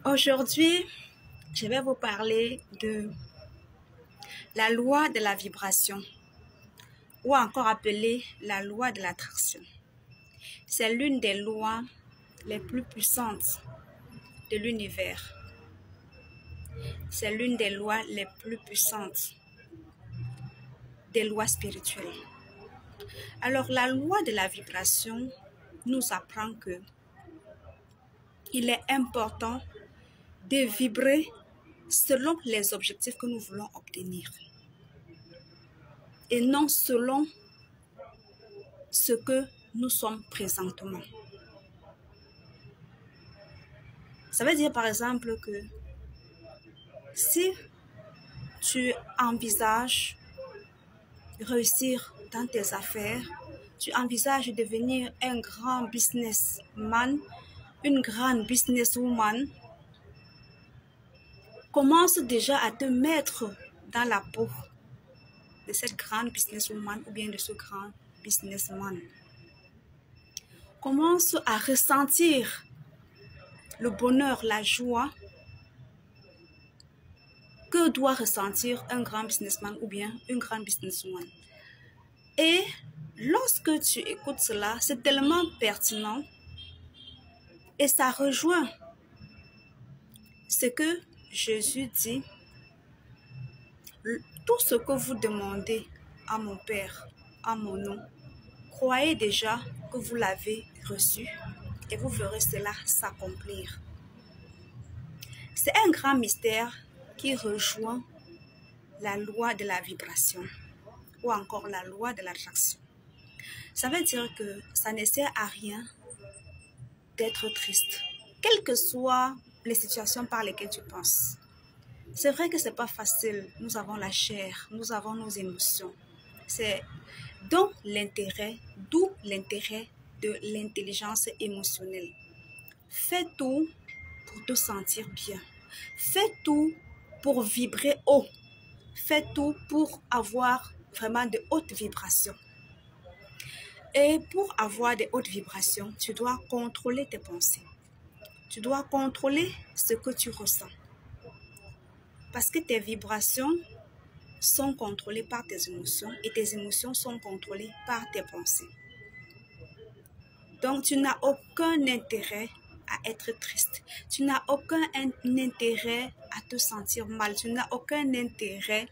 Aujourd'hui, je vais vous parler de la loi de la vibration ou encore appelée la loi de l'attraction. C'est l'une des lois les plus puissantes de l'univers. C'est l'une des lois les plus puissantes des lois spirituelles. Alors, la loi de la vibration nous apprend que il est important de vibrer selon les objectifs que nous voulons obtenir et non selon ce que nous sommes présentement. Ça veut dire par exemple que si tu envisages réussir dans tes affaires, tu envisages de devenir un grand businessman, une grande businesswoman, commence déjà à te mettre dans la peau de cette grande businesswoman ou bien de ce grand businessman. Commence à ressentir le bonheur, la joie que doit ressentir un grand businessman ou bien une grande businesswoman. Et lorsque tu écoutes cela, c'est tellement pertinent et ça rejoint ce que Jésus dit. Tout ce que vous demandez à mon Père, en mon nom, croyez déjà que vous l'avez reçu et vous verrez cela s'accomplir. C'est un grand mystère qui rejoint la loi de la vibration ou encore la loi de l'attraction. Ça veut dire que ça ne sert à rien d'être triste, quelles que soient les situations par lesquelles tu passes. C'est vrai que ce n'est pas facile, nous avons la chair, nous avons nos émotions. C'est d'où l'intérêt de l'intelligence émotionnelle. Fais tout pour te sentir bien. Fais tout pour vibrer haut. Fais tout pour avoir vraiment de hautes vibrations. Et pour avoir de hautes vibrations, tu dois contrôler tes pensées. Tu dois contrôler ce que tu ressens. Parce que tes vibrations sont contrôlées par tes émotions et tes émotions sont contrôlées par tes pensées. Donc, tu n'as aucun intérêt à être triste. Tu n'as aucun intérêt à te sentir mal. Tu n'as aucun intérêt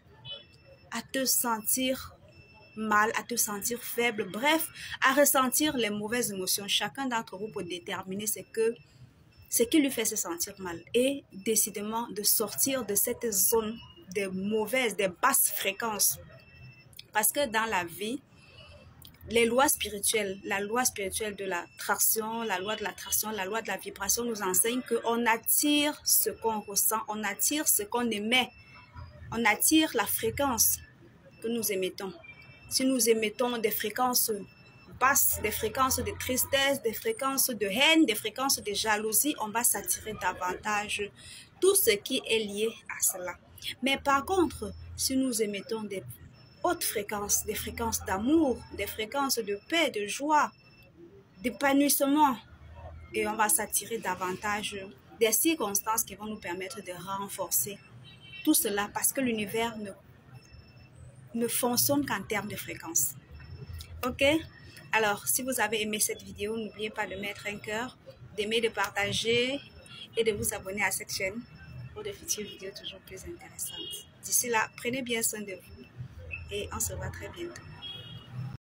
à te sentir mal, à te sentir faible. Bref, à ressentir les mauvaises émotions. Chacun d'entre vous peut déterminer ce qui lui fait se sentir mal et décidément de sortir de cette zone des mauvaises, des basses fréquences. Parce que dans la vie, les lois spirituelles, la loi spirituelle de l'attraction, la loi de l'attraction, la loi de la vibration nous enseigne qu'on attire ce qu'on ressent, on attire ce qu'on émet, on attire la fréquence que nous émettons. Si nous émettons des fréquences basses, des fréquences de tristesse, des fréquences de haine, des fréquences de jalousie, on va s'attirer davantage tout ce qui est lié à cela. Mais par contre, si nous émettons des hautes fréquences, des fréquences d'amour, des fréquences de paix, de joie, d'épanouissement, et on va s'attirer davantage des circonstances qui vont nous permettre de renforcer tout cela parce que l'univers ne fonctionne qu'en termes de fréquences. Ok? Alors, si vous avez aimé cette vidéo, n'oubliez pas de mettre un cœur, d'aimer, de partager et de vous abonner à cette chaîne pour de futures vidéos toujours plus intéressantes. D'ici là, prenez bien soin de vous et on se voit très bientôt.